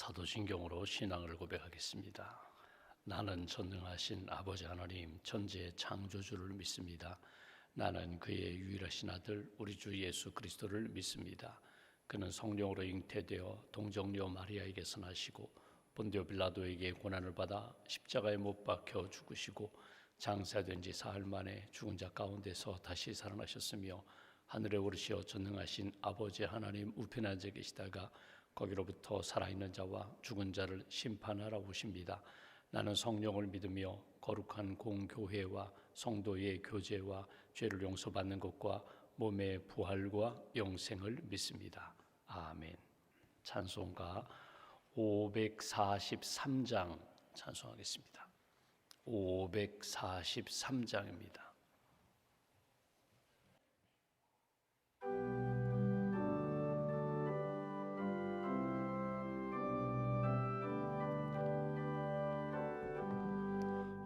사도신경으로 신앙을 고백하겠습니다. 나는 전능하신 아버지 하나님 천지의 창조주를 믿습니다. 나는 그의 유일하신 아들 우리 주 예수 그리스도를 믿습니다. 그는 성령으로 잉태되어 동정녀 마리아에게서 나시고 본디오 빌라도에게 고난을 받아 십자가에 못 박혀 죽으시고 장사된 지 사흘 만에 죽은 자 가운데서 다시 살아나셨으며 하늘에 오르시어 전능하신 아버지 하나님 우편에 앉아 계시다가 거기로부터 살아있는 자와 죽은 자를 심판하러 오십니다. 나는 성령을 믿으며 거룩한 공교회와 성도의 교제와 죄를 용서받는 것과 몸의 부활과 영생을 믿습니다. 아멘. 찬송가 543장 찬송하겠습니다. 543장입니다.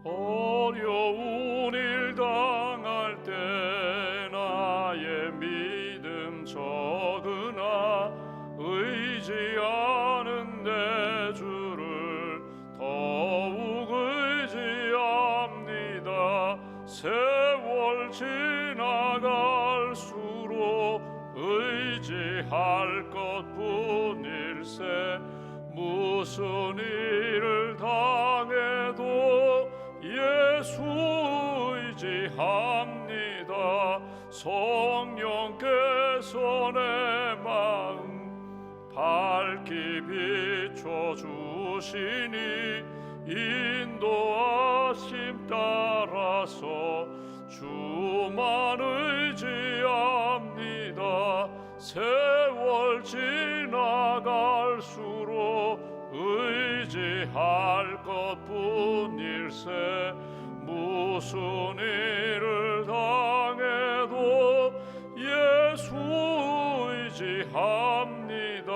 어려운 일 당할 때 나의 믿음 적으나 의지하는 내 주를 더욱 의지합니다. 세월 지나갈수록 의지할 것뿐일세. 무슨 일을 당해도 예수 의지합니다. 성령께서 내 마음 밝히 비춰주시니 인도하심 따라서 주만 의지합니다. 세월 지나갈수록 의지할 것뿐일세. 무슨 일을 당해도 예수 의지합니다.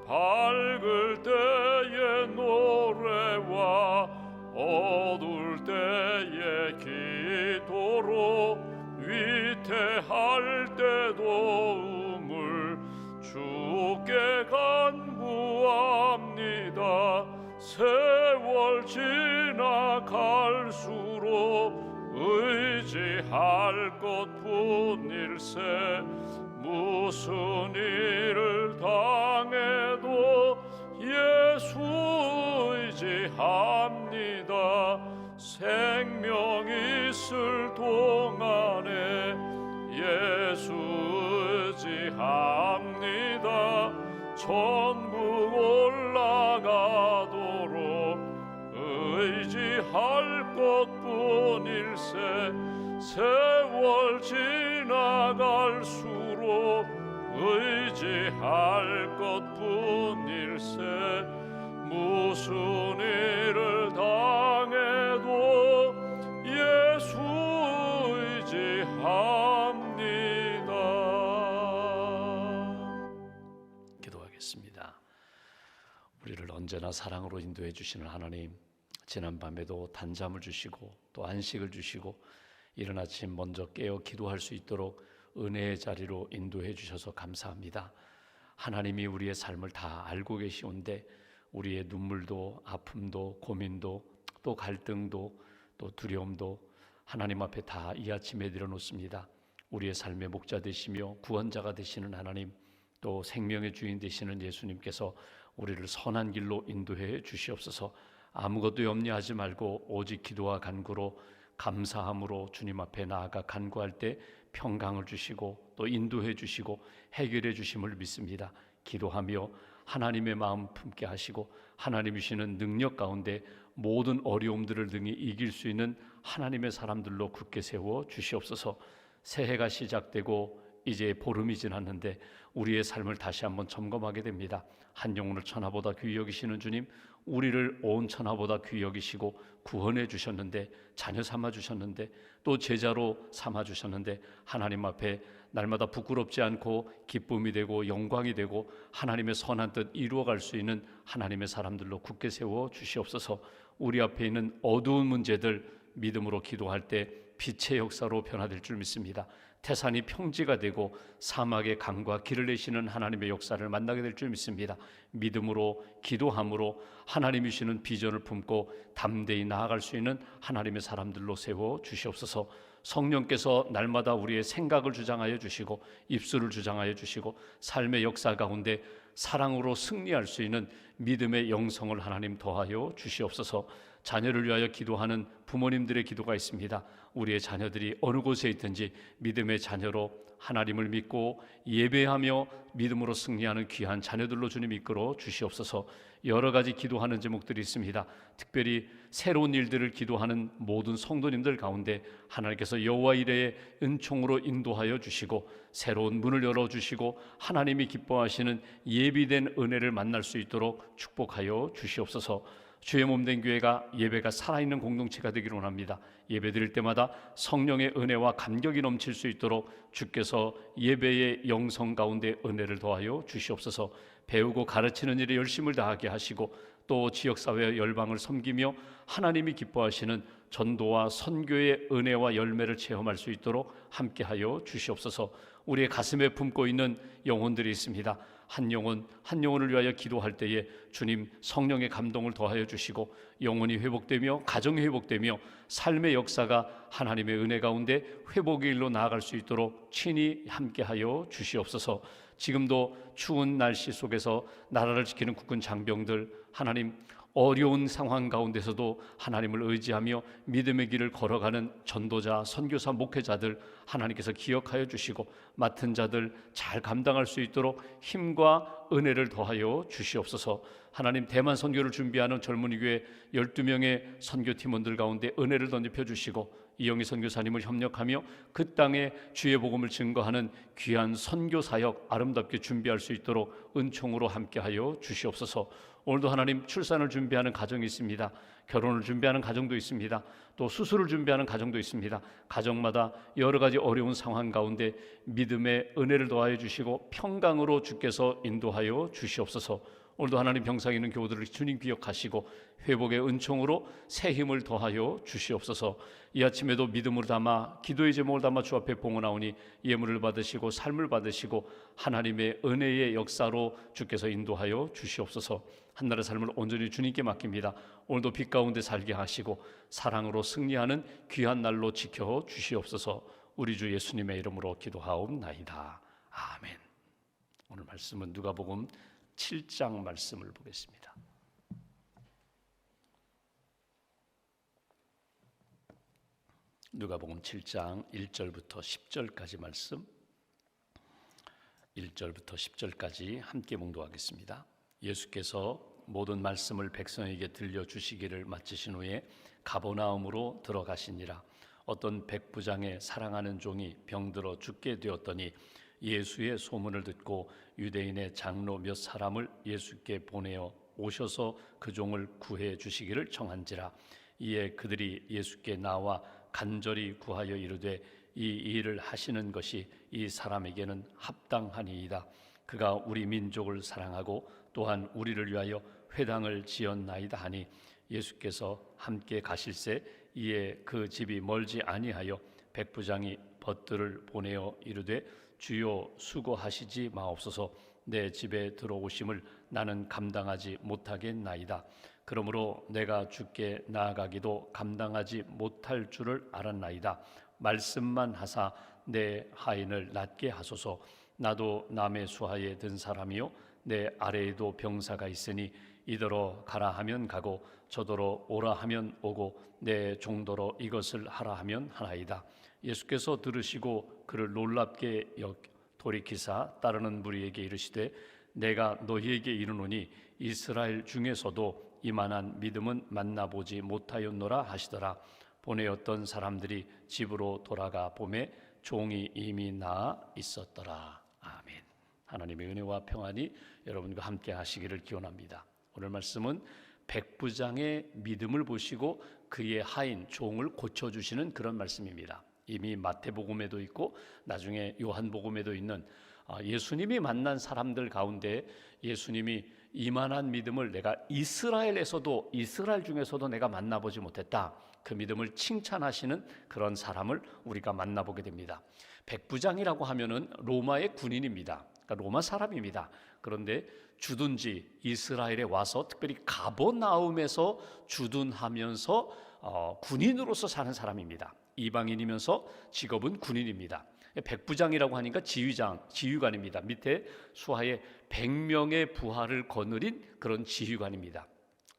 밝을 때의 노래와 어두울 때의 기도로 위태할 때도 우물 주께 간구합니다. 세월 지나갈수록 의지할 것뿐일세. 무슨 일을 당해도 예수 의지합니다. 생명 있을 동안에 예수 의지합니다. 천국 올라가도록 의지할 것뿐일세. 세월 지나갈수록 의지할 것뿐일세. 무슨 일을 당해도 예수 의지합니다. 기도하겠습니다. 우리를 언제나 사랑으로 인도해 주시는 하나님, 지난밤에도 단잠을 주시고 또 안식을 주시고 이른 아침 먼저 깨어 기도할 수 있도록 은혜의 자리로 인도해 주셔서 감사합니다. 하나님이 우리의 삶을 다 알고 계시온데 우리의 눈물도 아픔도 고민도 또 갈등도 또 두려움도 하나님 앞에 다 이 아침에 내려놓습니다. 우리의 삶의 목자 되시며 구원자가 되시는 하나님, 또 생명의 주인 되시는 예수님께서 우리를 선한 길로 인도해 주시옵소서. 아무것도 염려하지 말고 오직 기도와 간구로 감사함으로 주님 앞에 나아가 간구할 때 평강을 주시고 또 인도해 주시고 해결해 주심을 믿습니다. 기도하며 하나님의 마음 품게 하시고 하나님이 주시는 능력 가운데 모든 어려움들을 등이 이길 수 있는 하나님의 사람들로 굳게 세워 주시옵소서. 새해가 시작되고 이제 보름이 지났는데 우리의 삶을 다시 한번 점검하게 됩니다. 한 영혼을 천하보다 귀히 여기시는 주님, 우리를 온 천하보다 귀히 여기시고 구원해 주셨는데, 자녀 삼아 주셨는데, 또 제자로 삼아 주셨는데, 하나님 앞에 날마다 부끄럽지 않고 기쁨이 되고 영광이 되고 하나님의 선한 뜻 이루어갈 수 있는 하나님의 사람들로 굳게 세워 주시옵소서. 우리 앞에 있는 어두운 문제들 믿음으로 기도할 때 빛의 역사로 변화될 줄 믿습니다. 태산이 평지가 되고 사막의 강과 길을 내시는 하나님의 역사를 만나게 될 줄 믿습니다. 믿음으로 기도함으로 하나님이 주시는 비전을 품고 담대히 나아갈 수 있는 하나님의 사람들로 세워 주시옵소서. 성령께서 날마다 우리의 생각을 주장하여 주시고 입술을 주장하여 주시고 삶의 역사 가운데 사랑으로 승리할 수 있는 믿음의 영성을 하나님 더하여 주시옵소서. 자녀를 위하여 기도하는 부모님들의 기도가 있습니다. 우리의 자녀들이 어느 곳에 있든지 믿음의 자녀로 하나님을 믿고 예배하며 믿음으로 승리하는 귀한 자녀들로 주님 이끌어 주시옵소서. 여러 가지 기도하는 제목들이 있습니다. 특별히 새로운 일들을 기도하는 모든 성도님들 가운데 하나님께서 여호와 이레의 은총으로 인도하여 주시고 새로운 문을 열어주시고 하나님이 기뻐하시는 예비된 은혜를 만날 수 있도록 축복하여 주시옵소서. 주의 몸된 교회가 예배가 살아있는 공동체가 되기를 원합니다. 예배 드릴 때마다 성령의 은혜와 감격이 넘칠 수 있도록 주께서 예배의 영성 가운데 은혜를 더하여 주시옵소서. 배우고 가르치는 일에 열심을 다하게 하시고 또 지역사회와 열방을 섬기며 하나님이 기뻐하시는 전도와 선교의 은혜와 열매를 체험할 수 있도록 함께하여 주시옵소서. 우리의 가슴에 품고 있는 영혼들이 있습니다. 한 영혼을 위하여 기도할 때에 주님 성령의 감동을 더하여 주시고 영혼이 회복되며 가정이 회복되며 삶의 역사가 하나님의 은혜 가운데 회복의 일로 나아갈 수 있도록 친히 함께하여 주시옵소서. 지금도 추운 날씨 속에서 나라를 지키는 국군 장병들 하나님 어려운 상황 가운데서도 하나님을 의지하며 믿음의 길을 걸어가는 전도자, 선교사, 목회자들 하나님께서 기억하여 주시고 맡은 자들 잘 감당할 수 있도록 힘과 은혜를 더하여 주시옵소서. 하나님 대만 선교를 준비하는 젊은이 교회 12명의 선교팀원들 가운데 은혜를 던집혀 주시고 이영희 선교사님을 협력하며 그 땅에 주의 복음을 증거하는 귀한 선교 사역 아름답게 준비할 수 있도록 은총으로 함께하여 주시옵소서. 오늘도 하나님 출산을 준비하는 가정이 있습니다. 결혼을 준비하는 가정도 있습니다. 또 수술을 준비하는 가정도 있습니다. 가정마다 여러 가지 어려운 상황 가운데 믿음의 은혜를 더하여 주시고 평강으로 주께서 인도하여 주시옵소서. 오늘도 하나님 병상에 있는 교우들을 주님 기억하시고 회복의 은총으로 새 힘을 더하여 주시옵소서. 이 아침에도 믿음으로 담아 기도의 제목을 담아 주 앞에 봉헌하오니 예물을 받으시고 삶을 받으시고 하나님의 은혜의 역사로 주께서 인도하여 주시옵소서. 한나라의 삶을 온전히 주님께 맡깁니다. 오늘도 빛 가운데 살게 하시고 사랑으로 승리하는 귀한 날로 지켜 주시옵소서. 우리 주 예수님의 이름으로 기도하옵나이다. 아멘. 오늘 말씀은 누가복음 7장 말씀을 보겠습니다. 누가복음 7장 1절부터 10절까지 말씀 1절부터 10절까지 함께 봉독하겠습니다. 예수께서 모든 말씀을 백성에게 들려주시기를 마치신 후에 가버나움으로 들어가시니라. 어떤 백부장의 사랑하는 종이 병들어 죽게 되었더니 예수의 소문을 듣고 유대인의 장로 몇 사람을 예수께 보내어 오셔서 그 종을 구해 주시기를 청한지라. 이에 그들이 예수께 나와 간절히 구하여 이르되 이 일을 하시는 것이 이 사람에게는 합당하니이다. 그가 우리 민족을 사랑하고 또한 우리를 위하여 회당을 지었나이다 하니 예수께서 함께 가실새 이에 그 집이 멀지 아니하여 백부장이 벗들을 보내어 이르되 주여 수고하시지 마옵소서. 내 집에 들어오심을 나는 감당하지 못하겠나이다. 그러므로 내가 주께 나아가기도 감당하지 못할 줄을 알았나이다. 말씀만 하사 내 하인을 낫게 하소서. 나도 남의 수하에 든 사람이요 내 아래에도 병사가 있으니 이더러 가라 하면 가고 저더러 오라 하면 오고 내 종더러 이것을 하라 하면 하나이다. 예수께서 들으시고 그를 놀랍게 돌이키사 따르는 무리에게 이르시되 내가 너희에게 이르노니 이스라엘 중에서도 이만한 믿음은 만나보지 못하였노라 하시더라. 보내었던 사람들이 집으로 돌아가 보매 종이 이미 나아 있었더라. 아멘. 하나님의 은혜와 평안이 여러분과 함께 하시기를 기원합니다. 오늘 말씀은 백부장의 믿음을 보시고 그의 하인 종을 고쳐주시는 그런 말씀입니다. 이미 마태복음에도 있고 나중에 요한복음에도 있는 예수님이 만난 사람들 가운데 예수님이 이만한 믿음을 내가 이스라엘 중에서도 내가 만나보지 못했다. 그 믿음을 칭찬하시는 그런 사람을 우리가 만나보게 됩니다. 백부장이라고 하면은 로마의 군인입니다. 그러니까 로마 사람입니다. 그런데 주둔지 이스라엘에 와서 특별히 가버나움에서 주둔하면서 군인으로서 사는 사람입니다. 이방인이면서 직업은 군인입니다. 백부장이라고 하니까 지휘관입니다. 밑에 수하에 100명의 부하를 거느린 그런 지휘관입니다.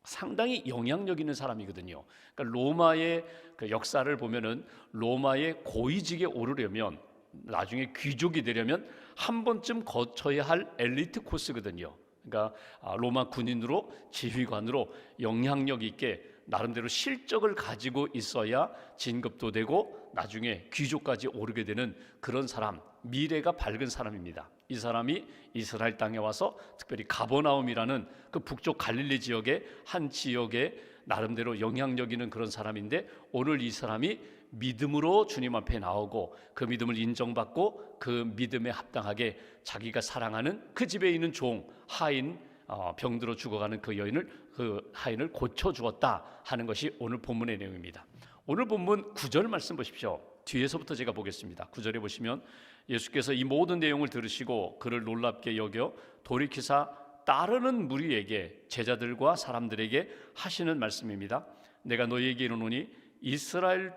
상당히 영향력 있는 사람이거든요. 그러니까 로마의 그 역사를 보면은 로마의 고위직에 오르려면, 나중에 귀족이 되려면 한 번쯤 거쳐야 할 엘리트 코스거든요. 그러니까 로마 군인으로, 지휘관으로 영향력 있게 나름대로 실적을 가지고 있어야 진급도 되고 나중에 귀족까지 오르게 되는 그런 사람, 미래가 밝은 사람입니다. 이 사람이 이스라엘 땅에 와서 특별히 가버나움이라는 그 북쪽 갈릴리 지역의 한 지역에 나름대로 영향력 있는 그런 사람인데, 오늘 이 사람이 믿음으로 주님 앞에 나오고 그 믿음을 인정받고 그 믿음에 합당하게 자기가 사랑하는 그 집에 있는 종, 하인, 병들어 죽어가는 그 하인을 고쳐주었다 하는 것이 오늘 본문의 내용입니다. 오늘 본문 9절 말씀 보십시오. 뒤에서부터 제가 보겠습니다. 9절에 보시면 예수께서 이 모든 내용을 들으시고 그를 놀랍게 여겨 돌이키사 따르는 무리에게, 제자들과 사람들에게 하시는 말씀입니다. 내가 너희에게 이르노니 이스라엘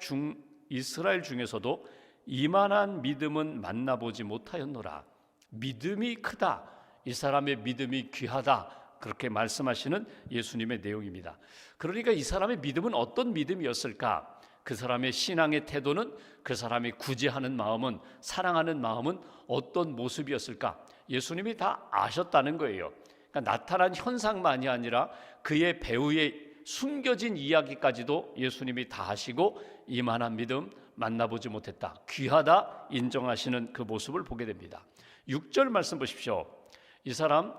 중에서도 이만한 믿음은 만나보지 못하였노라. 믿음이 크다, 이 사람의 믿음이 귀하다, 그렇게 말씀하시는 예수님의 내용입니다. 그러니까 이 사람의 믿음은 어떤 믿음이었을까? 그 사람의 신앙의 태도는, 그 사람이 구제하는 마음은, 사랑하는 마음은 어떤 모습이었을까? 예수님이 다 아셨다는 거예요. 그러니까 나타난 현상만이 아니라 그의 배후에 숨겨진 이야기까지도 예수님이 다 아시고 이만한 믿음 만나보지 못했다, 귀하다 인정하시는 그 모습을 보게 됩니다. 6절 말씀 보십시오. 이 사람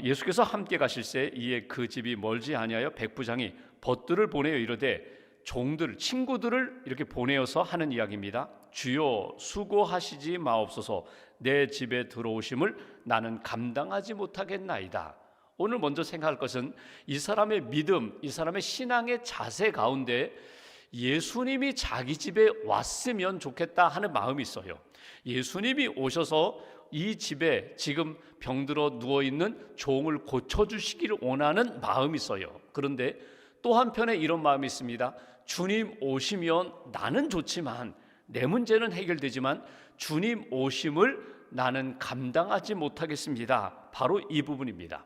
예수께서 함께 가실새 이에 그 집이 멀지 아니하여 백부장이 벗들을 보내어 이르되, 친구들을 이렇게 보내어서 하는 이야기입니다. 주여 수고하시지 마옵소서, 내 집에 들어오심을 나는 감당하지 못하겠나이다. 오늘 먼저 생각할 것은 이 사람의 믿음, 이 사람의 신앙의 자세 가운데 예수님이 자기 집에 왔으면 좋겠다 하는 마음이 있어요. 예수님이 오셔서 이 집에 지금 병들어 누워있는 종을 고쳐주시기를 원하는 마음이 있어요. 그런데 또 한편에 이런 마음이 있습니다. 주님 오시면 나는 좋지만, 내 문제는 해결되지만 주님 오심을 나는 감당하지 못하겠습니다. 바로 이 부분입니다.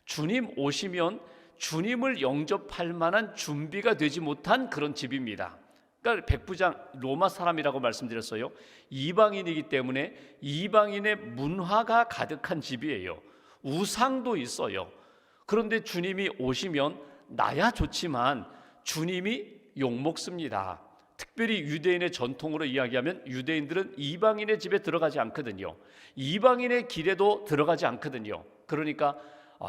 주님 오시면 주님을 영접할 만한 준비가 되지 못한 그런 집입니다. 그러니까 백부장, 로마 사람이라고 말씀드렸어요. 이방인이기 때문에 이방인의 문화가 가득한 집이에요. 우상도 있어요. 그런데 주님이 오시면 나야 좋지만 주님이 욕먹습니다. 특별히 유대인의 전통으로 이야기하면 유대인들은 이방인의 집에 들어가지 않거든요. 이방인의 길에도 들어가지 않거든요. 그러니까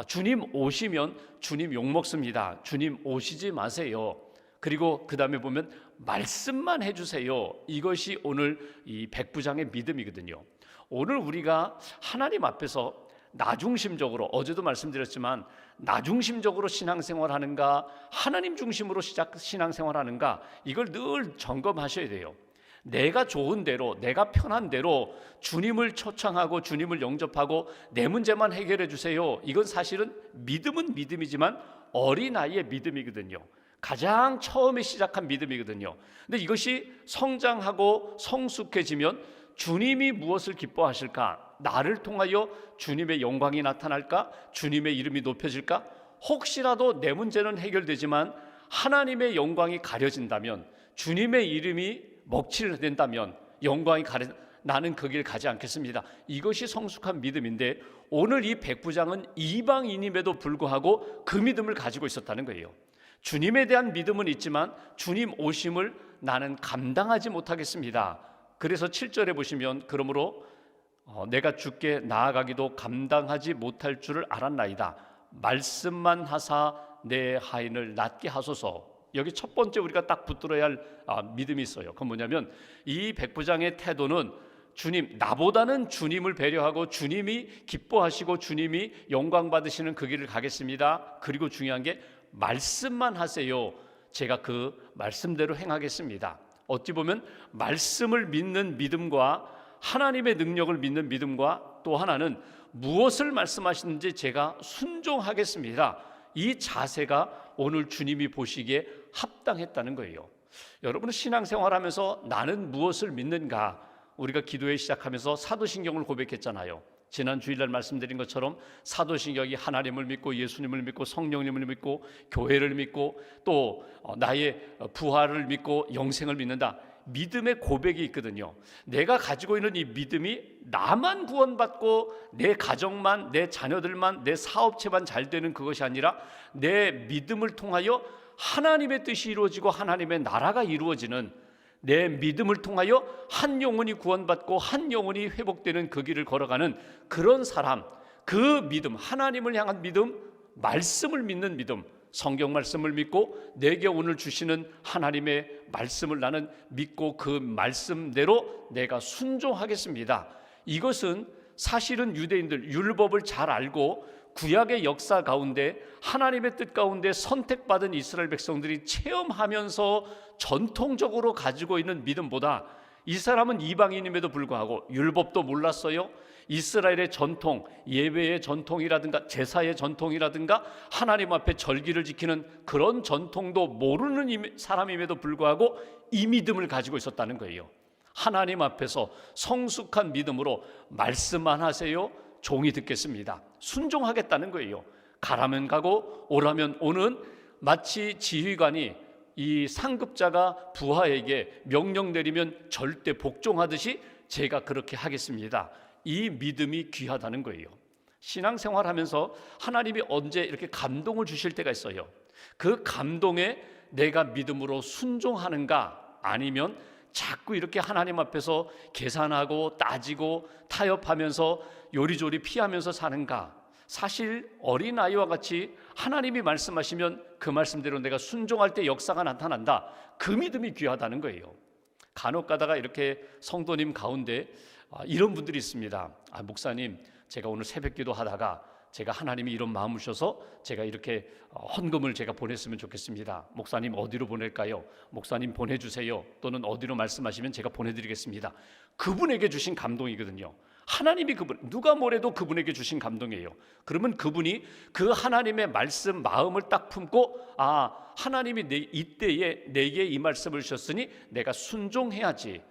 주님 오시면 주님 욕먹습니다. 주님 오시지 마세요. 그리고 그 다음에 보면 말씀만 해주세요. 이것이 오늘 이 백부장의 믿음이거든요. 오늘 우리가 하나님 앞에서 나중심적으로, 어제도 말씀드렸지만 나중심적으로 신앙생활하는가, 하나님 중심으로 신앙생활하는가, 이걸 늘 점검하셔야 돼요. 내가 좋은 대로, 내가 편한 대로 주님을 초청하고 주님을 영접하고 내 문제만 해결해 주세요, 이건 사실은 믿음은 믿음이지만 어린아이의 믿음이거든요. 가장 처음에 시작한 믿음이거든요. 근데 이것이 성장하고 성숙해지면 주님이 무엇을 기뻐하실까? 나를 통하여 주님의 영광이 나타날까? 주님의 이름이 높여질까? 혹시라도 내 문제는 해결되지만 하나님의 영광이 가려진다면, 주님의 이름이 먹칠된다면, 영광이 나는 그 길 가지 않겠습니다. 이것이 성숙한 믿음인데, 오늘 이 백부장은 이방인임에도 불구하고 그 믿음을 가지고 있었다는 거예요. 주님에 대한 믿음은 있지만 주님 오심을 나는 감당하지 못하겠습니다. 그래서 7절에 보시면, 그러므로 내가 주께 나아가기도 감당하지 못할 줄을 알았나이다. 말씀만 하사 내 하인을 낫게 하소서. 여기 첫 번째 우리가 딱 붙들어야 할 믿음이 있어요. 그건 뭐냐면 이 백부장의 태도는 주님, 나보다는 주님을 배려하고 주님이 기뻐하시고 주님이 영광 받으시는 그 길을 가겠습니다. 그리고 중요한 게 말씀만 하세요. 제가 그 말씀대로 행하겠습니다. 어찌 보면 말씀을 믿는 믿음과 하나님의 능력을 믿는 믿음과 또 하나는 무엇을 말씀하시는지 제가 순종하겠습니다. 이 자세가 오늘 주님이 보시기에 합당했다는 거예요. 여러분은 신앙생활하면서 나는 무엇을 믿는가? 우리가 기도회 시작하면서 사도신경을 고백했잖아요. 지난 주일날 말씀드린 것처럼 사도신경이 하나님을 믿고 예수님을 믿고 성령님을 믿고 교회를 믿고 또 나의 부활을 믿고 영생을 믿는다. 믿음의 고백이 있거든요. 내가 가지고 있는 이 믿음이 나만 구원받고 내 가정만, 내 자녀들만, 내 사업체만 잘 되는 그것이 아니라 내 믿음을 통하여 하나님의 뜻이 이루어지고 하나님의 나라가 이루어지는, 내 믿음을 통하여 한 영혼이 구원받고 한 영혼이 회복되는 그 길을 걸어가는 그런 사람, 그 믿음, 하나님을 향한 믿음, 말씀을 믿는 믿음, 성경 말씀을 믿고 내게 오늘 주시는 하나님의 말씀을 나는 믿고 그 말씀대로 내가 순종하겠습니다. 이것은 사실은 유대인들 율법을 잘 알고 구약의 역사 가운데 하나님의 뜻 가운데 선택받은 이스라엘 백성들이 체험하면서 전통적으로 가지고 있는 믿음보다, 이 사람은 이방인임에도 불구하고 율법도 몰랐어요. 이스라엘의 전통, 예배의 전통이라든가 제사의 전통이라든가 하나님 앞에 절기를 지키는 그런 전통도 모르는 사람임에도 불구하고 이 믿음을 가지고 있었다는 거예요. 하나님 앞에서 성숙한 믿음으로 말씀만 하세요, 종이 듣겠습니다, 순종하겠다는 거예요. 가라면 가고 오라면 오는, 마치 지휘관이 이 상급자가 부하에게 명령 내리면 절대 복종하듯이 제가 그렇게 하겠습니다. 이 믿음이 귀하다는 거예요. 신앙생활하면서 하나님이 언제 이렇게 감동을 주실 때가 있어요. 그 감동에 내가 믿음으로 순종하는가, 아니면 자꾸 이렇게 하나님 앞에서 계산하고 따지고 타협하면서 요리조리 피하면서 사는가. 사실 어린아이와 같이 하나님이 말씀하시면 그 말씀대로 내가 순종할 때 역사가 나타난다. 그 믿음이 귀하다는 거예요. 간혹 가다가 이렇게 성도님 가운데 이런 분들이 있습니다. 목사님, 제가 오늘 새벽기도 하다가 제가 하나님이 이런 마음을 주셔서 제가 이렇게 헌금을 제가 보냈으면 좋겠습니다. 목사님 어디로 보낼까요? 목사님 보내주세요. 또는 어디로 말씀하시면 제가 보내드리겠습니다. 그분에게 주신 감동이거든요. 하나님이 그분, 누가 뭐래도 그분에게 주신 감동이에요. 그러면 그분이 그 하나님의 말씀 마음을 딱 품고, 하나님이 이때에 내게 이 말씀을 주셨으니 내가 순종해야지.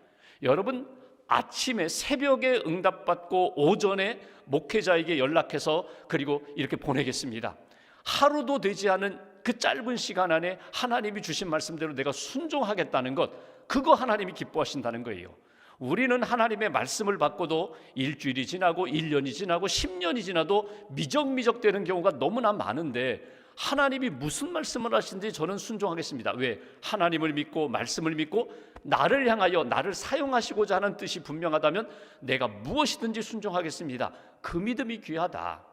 여러분, 아침에 새벽에 응답받고 오전에 목회자에게 연락해서 그리고 이렇게 보내겠습니다. 하루도 되지 않은 그 짧은 시간 안에 하나님이 주신 말씀대로 내가 순종하겠다는 것, 그거 하나님이 기뻐하신다는 거예요. 우리는 하나님의 말씀을 받고도 일주일이 지나고 1년이 지나고 10년이 지나도 미적미적되는 경우가 너무나 많은데, 하나님이 무슨 말씀을 하시는지 저는 순종하겠습니다. 왜? 하나님을 믿고 말씀을 믿고 나를 향하여 나를 사용하시고자 하는 뜻이 분명하다면 내가 무엇이든지 순종하겠습니다. 그 믿음이 귀하다.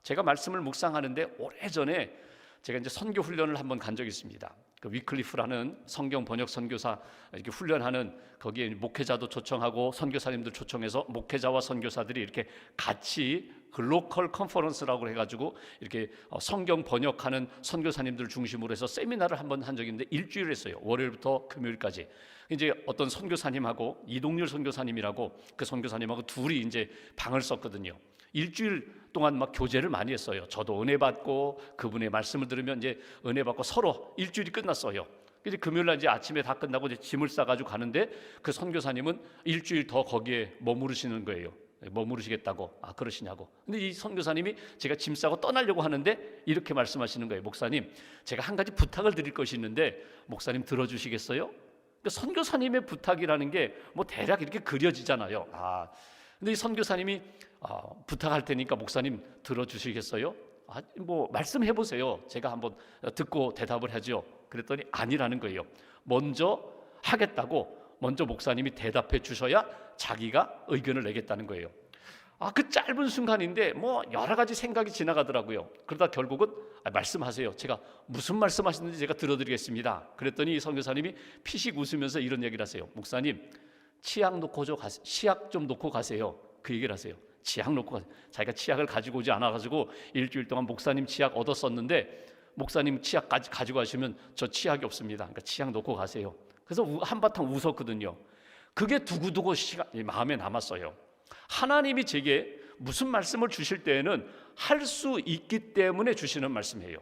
제가 말씀을 묵상하는데 오래전에 제가 이제 선교 훈련을 한번 간 적이 있습니다. 그 위클리프라는 성경 번역 선교사 이렇게 훈련하는, 거기에 목회자도 초청하고 선교사님들 초청해서 목회자와 선교사들이 이렇게 같이 글로컬 컨퍼런스라고 해가지고 이렇게 성경 번역하는 선교사님들 중심으로 해서 세미나를 한번 한 적이 있는데 일주일 했어요. 월요일부터 금요일까지. 이제 어떤 선교사님하고 이동률 선교사님이라고 그 선교사님하고 둘이 이제 방을 썼거든요. 일주일 동안 막 교제를 많이 했어요. 저도 은혜 받고 그분의 말씀을 들으면 이제 은혜 받고 서로 일주일이 끝났어요. 이제 금요일 날 이제 아침에 다 끝나고 이제 짐을 싸가지고 가는데 그 선교사님은 일주일 더 거기에 머무르시는 거예요. 머무르시겠다고. 그러시냐고. 근데 이 선교사님이 제가 짐 싸고 떠나려고 하는데 이렇게 말씀하시는 거예요. 목사님, 제가 한 가지 부탁을 드릴 것이 있는데 목사님 들어주시겠어요? 그러니까 선교사님의 부탁이라는 게 뭐 대략 이렇게 그려지잖아요. 근데 이 선교사님이 부탁할 테니까 목사님 들어주시겠어요? 뭐 말씀해 보세요. 제가 한번 듣고 대답을 하죠. 그랬더니 아니라는 거예요. 먼저 하겠다고 먼저 목사님이 대답해 주셔야 자기가 의견을 내겠다는 거예요. 그 짧은 순간인데 뭐 여러 가지 생각이 지나가더라고요. 그러다 결국은 말씀하세요. 제가 무슨 말씀하시는지 제가 들어드리겠습니다. 그랬더니 이 선교사님이 피식 웃으면서 이런 얘기를 하세요. 목사님, 치약 좀 놓고 가세요. 그 얘기를 하세요. 치약 놓고 가세요. 자기가 치약을 가지고 오지 않아가지고 일주일 동안 목사님 치약 얻었었는데 목사님 치약까지 가지고 가시면 저 치약이 없습니다. 그러니까 치약 놓고 가세요. 그래서 한바탕 웃었거든요. 그게 두고두고 마음에 남았어요. 하나님이 제게 무슨 말씀을 주실 때에는 할 수 있기 때문에 주시는 말씀이에요.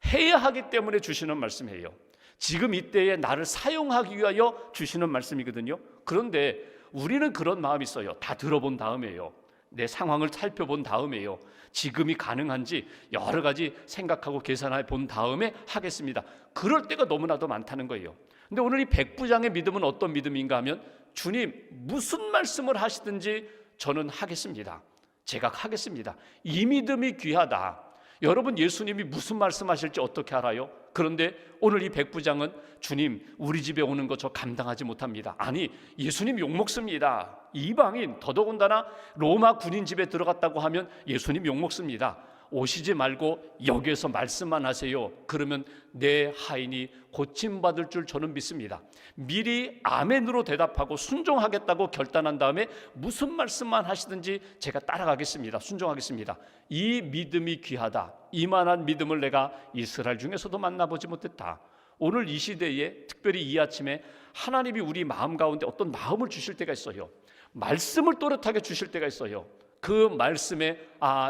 해야 하기 때문에 주시는 말씀이에요. 지금 이때에 나를 사용하기 위하여 주시는 말씀이거든요. 그런데 우리는 그런 마음이 있어요. 다 들어본 다음에요. 내 상황을 살펴본 다음에요. 지금이 가능한지 여러 가지 생각하고 계산해 본 다음에 하겠습니다. 그럴 때가 너무나도 많다는 거예요. 근데 오늘 이 백부장의 믿음은 어떤 믿음인가 하면 주님 무슨 말씀을 하시든지 저는 하겠습니다. 제가 하겠습니다. 이 믿음이 귀하다. 여러분 예수님이 무슨 말씀하실지 어떻게 알아요? 그런데 오늘 이 백부장은 주님 우리 집에 오는 거 저 감당하지 못합니다. 아니 예수님 욕먹습니다. 이방인 더더군다나 로마 군인 집에 들어갔다고 하면 예수님 욕먹습니다. 오시지 말고 여기에서 말씀만 하세요. 그러면 내 하인이 고침받을 줄 저는 믿습니다. 미리 아멘으로 대답하고 순종하겠다고 결단한 다음에 무슨 말씀만 하시든지 제가 따라가겠습니다. 순종하겠습니다. 이 믿음이 귀하다. 이만한 믿음을 내가 이스라엘 중에서도 만나보지 못했다. 오늘 이 시대에 특별히 이 아침에 하나님이 우리 마음 가운데 어떤 마음을 주실 때가 있어요. 말씀을 또렷하게 주실 때가 있어요. 그 말씀에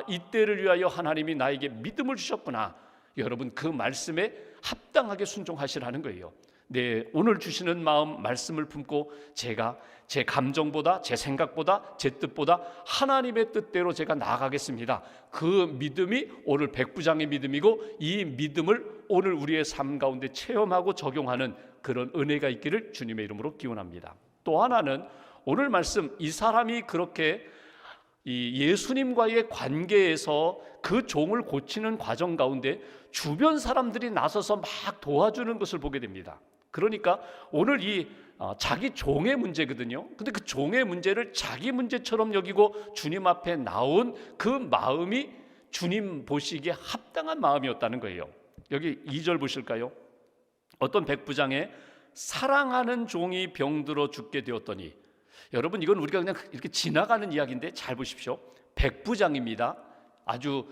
이때를 위하여 하나님이 나에게 믿음을 주셨구나. 여러분 그 말씀에 합당하게 순종하시라는 거예요. 네, 오늘 주시는 마음 말씀을 품고 제가 제 감정보다 제 생각보다 제 뜻보다 하나님의 뜻대로 제가 나아가겠습니다. 그 믿음이 오늘 백부장의 믿음이고 이 믿음을 오늘 우리의 삶 가운데 체험하고 적용하는 그런 은혜가 있기를 주님의 이름으로 기원합니다. 또 하나는 오늘 말씀 이 사람이 그렇게 이 예수님과의 관계에서 그 종을 고치는 과정 가운데 주변 사람들이 나서서 막 도와주는 것을 보게 됩니다. 그러니까 오늘 이 자기 종의 문제거든요. 근데 그 종의 문제를 자기 문제처럼 여기고 주님 앞에 나온 그 마음이 주님 보시기에 합당한 마음이었다는 거예요. 여기 2절 보실까요? 어떤 백부장의 사랑하는 종이 병들어 죽게 되었더니, 여러분 이건 우리가 그냥 이렇게 지나가는 이야기인데 잘 보십시오. 백부장입니다. 아주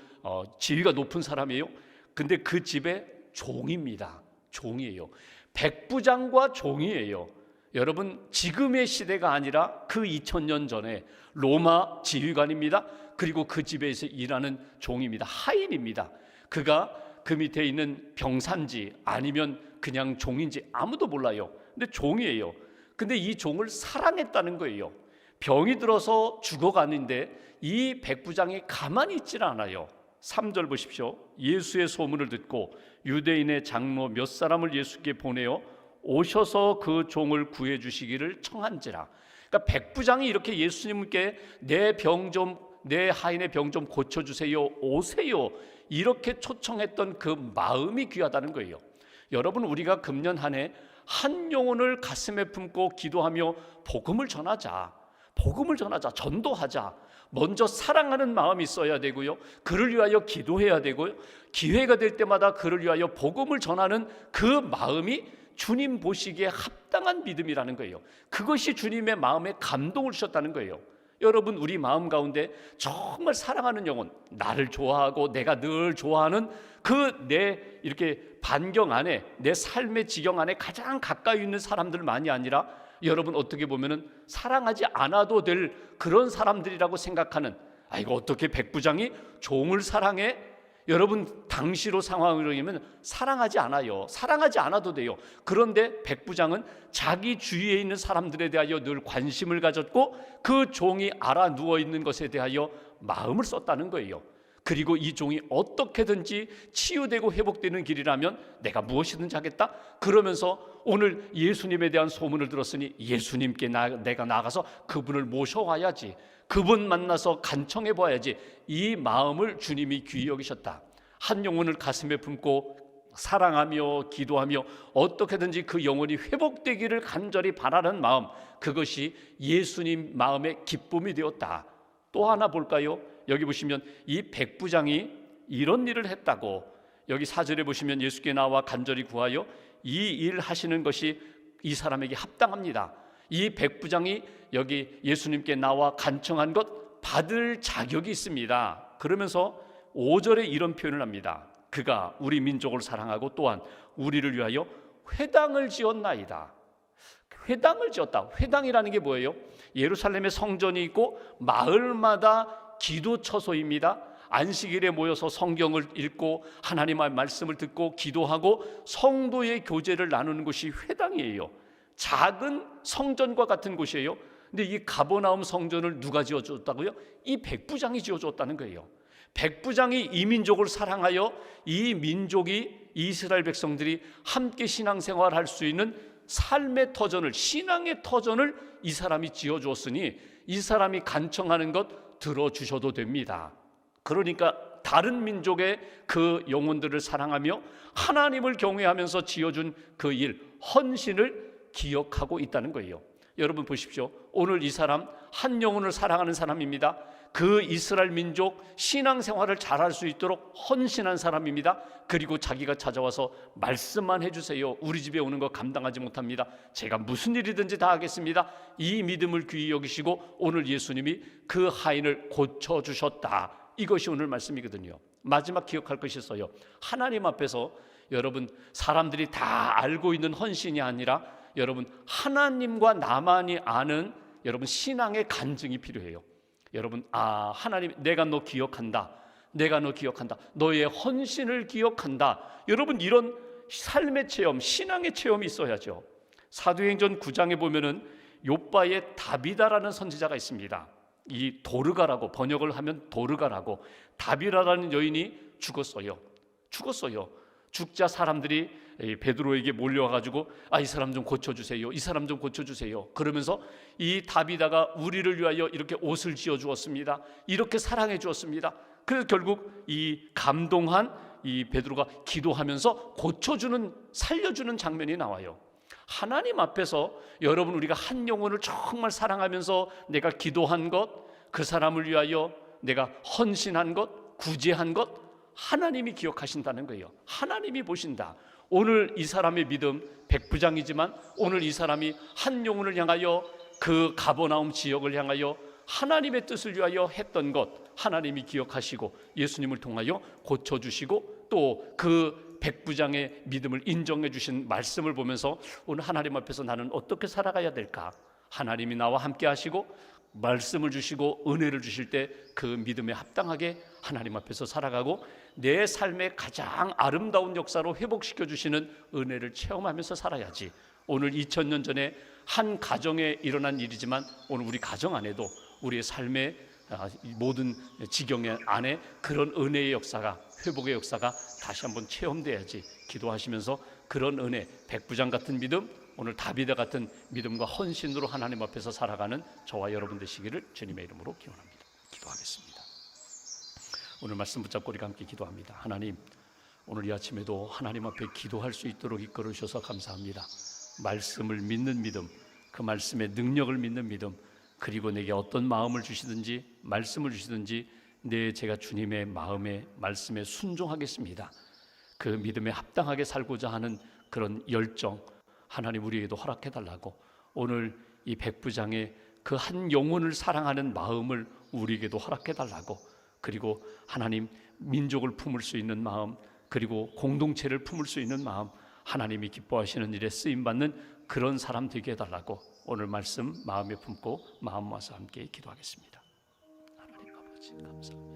지위가 높은 사람이에요. 근데 그 집에 종입니다. 종이에요. 백부장과 종이에요. 여러분 지금의 시대가 아니라 그 2000년 전에 로마 지휘관입니다. 그리고 그 집에서 일하는 종입니다. 하인입니다. 그가 그 밑에 있는 병사인지 아니면 그냥 종인지 아무도 몰라요. 근데 종이에요. 근데 이 종을 사랑했다는 거예요. 병이 들어서 죽어가는데 이 백부장이 가만히 있질 않아요. 3절 보십시오. 예수의 소문을 듣고 유대인의 장로 몇 사람을 예수께 보내어 오셔서 그 종을 구해 주시기를 청한지라. 그러니까 백부장이 이렇게 예수님께 내 하인의 병 좀 고쳐주세요, 오세요, 이렇게 초청했던 그 마음이 귀하다는 거예요. 여러분 우리가 금년 한 해 한 영혼을 가슴에 품고 기도하며 복음을 전하자, 전도하자. 먼저 사랑하는 마음이 있어야 되고요, 그를 위하여 기도해야 되고요, 기회가 될 때마다 그를 위하여 복음을 전하는 그 마음이 주님 보시기에 합당한 믿음이라는 거예요. 그것이 주님의 마음에 감동을 주셨다는 거예요. 여러분 우리 마음 가운데 정말 사랑하는 영혼, 나를 좋아하고 내가 늘 좋아하는 그 내 이렇게 반경 안에, 내 삶의 지경 안에 가장 가까이 있는 사람들만이 아니라 여러분 어떻게 보면은 사랑하지 않아도 될 그런 사람들이라고 생각하는, 이거 어떻게 백부장이 종을 사랑해? 여러분 당시로 상황으로 보면 사랑하지 않아요. 사랑하지 않아도 돼요. 그런데 백부장은 자기 주위에 있는 사람들에 대하여 늘 관심을 가졌고 그 종이 알아 누워 있는 것에 대하여 마음을 썼다는 거예요. 그리고 이 종이 어떻게든지 치유되고 회복되는 길이라면 내가 무엇이든지 하겠다. 그러면서 오늘 예수님에 대한 소문을 들었으니 예수님께 내가 나가서 그분을 모셔와야지, 그분 만나서 간청해 봐야지, 이 마음을 주님이 귀히 여기셨다. 한 영혼을 가슴에 품고 사랑하며 기도하며 어떻게든지 그 영혼이 회복되기를 간절히 바라는 마음, 그것이 예수님 마음의 기쁨이 되었다. 또 하나 볼까요? 여기 보시면 이 백부장이 이런 일을 했다고, 여기 4절에 보시면 예수께 나와 간절히 구하여 이 일 하시는 것이 이 사람에게 합당합니다. 이 백부장이 여기 예수님께 나와 간청한 것 받을 자격이 있습니다. 그러면서 5절에 이런 표현을 합니다. 그가 우리 민족을 사랑하고 또한 우리를 위하여 회당을 지었나이다. 회당을 지었다. 회당이라는 게 뭐예요? 예루살렘에 성전이 있고 마을마다 기도 처소입니다. 안식일에 모여서 성경을 읽고 하나님의 말씀을 듣고 기도하고 성도의 교제를 나누는 곳이 회당이에요. 작은 성전과 같은 곳이에요. 근데 이 가버나움 성전을 누가 지어줬다고요? 이 백부장이 지어줬다는 거예요. 백부장이 이 민족을 사랑하여 이 민족이 이스라엘 백성들이 함께 신앙생활할 수 있는 삶의 터전을, 신앙의 터전을 이 사람이 지어주었으니 이 사람이 간청하는 것 들어주셔도 됩니다. 그러니까 다른 민족의 그 영혼들을 사랑하며 하나님을 경외하면서 지어준 그 일, 헌신을 기억하고 있다는 거예요. 여러분 보십시오. 오늘 이 사람 한 영혼을 사랑하는 사람입니다. 그 이스라엘 민족 신앙생활을 잘할 수 있도록 헌신한 사람입니다. 그리고 자기가 찾아와서 말씀만 해주세요. 우리 집에 오는 거 감당하지 못합니다. 제가 무슨 일이든지 다 하겠습니다. 이 믿음을 귀히 여기시고 오늘 예수님이 그 하인을 고쳐주셨다. 이것이 오늘 말씀이거든요. 마지막 기억할 것이 있어요. 하나님 앞에서 여러분 사람들이 다 알고 있는 헌신이 아니라 여러분 하나님과 나만이 아는 여러분 신앙의 간증이 필요해요. 여러분 하나님 내가 너 기억한다. 내가 너 기억한다. 너의 헌신을 기억한다. 여러분 이런 삶의 체험, 신앙의 체험이 있어야죠. 사도행전 9장에 보면은 욥바의 다비다라는 선지자가 있습니다. 이 도르가라고 번역을 하면 도르가라고 다비다라는 여인이 죽었어요. 죽자 사람들이 베드로에게 몰려와가지고 이 사람 좀 고쳐주세요. 이 사람 좀 고쳐주세요. 그러면서 이 다비다가 우리를 위하여 이렇게 옷을 지어주었습니다. 이렇게 사랑해 주었습니다. 그래서 결국 이 감동한 이 베드로가 기도하면서 고쳐주는 살려주는 장면이 나와요. 하나님 앞에서 여러분 우리가 한 영혼을 정말 사랑하면서 내가 기도한 것, 그 사람을 위하여 내가 헌신한 것, 구제한 것 하나님이 기억하신다는 거예요. 하나님이 보신다. 오늘 이 사람의 믿음 백부장이지만 오늘 이 사람이 한 영혼을 향하여 그 가버나움 지역을 향하여 하나님의 뜻을 위하여 했던 것 하나님이 기억하시고 예수님을 통하여 고쳐주시고 또 그 백부장의 믿음을 인정해 주신 말씀을 보면서 오늘 하나님 앞에서 나는 어떻게 살아가야 될까? 하나님이 나와 함께 하시고 말씀을 주시고 은혜를 주실 때 그 믿음에 합당하게 하나님 앞에서 살아가고 내 삶의 가장 아름다운 역사로 회복시켜 주시는 은혜를 체험하면서 살아야지. 오늘 2000년 전에 한 가정에 일어난 일이지만 오늘 우리 가정 안에도 우리의 삶의 모든 지경의 안에 그런 은혜의 역사가 회복의 역사가 다시 한번 체험돼야지. 기도하시면서 그런 은혜 백부장 같은 믿음 오늘 다비다 같은 믿음과 헌신으로 하나님 앞에서 살아가는 저와 여러분 되시기를 주님의 이름으로 기원합니다. 기도하겠습니다. 오늘 말씀 붙잡고 우리가 함께 기도합니다. 하나님 오늘 이 아침에도 하나님 앞에 기도할 수 있도록 이끌어 주셔서 감사합니다. 말씀을 믿는 믿음, 그 말씀의 능력을 믿는 믿음, 그리고 내게 어떤 마음을 주시든지 말씀을 주시든지 제가 주님의 마음에 말씀에 순종하겠습니다. 그 믿음에 합당하게 살고자 하는 그런 열정 하나님 우리에게도 허락해달라고 오늘 이 백부장의 그 한 영혼을 사랑하는 마음을 우리에게도 허락해달라고 그리고 하나님 민족을 품을 수 있는 마음 그리고 공동체를 품을 수 있는 마음 하나님이 기뻐하시는 일에 쓰임받는 그런 사람 되게 해달라고 오늘 말씀 마음에 품고 마음 모아서 함께 기도하겠습니다. 하나님 아버지 감사합니다.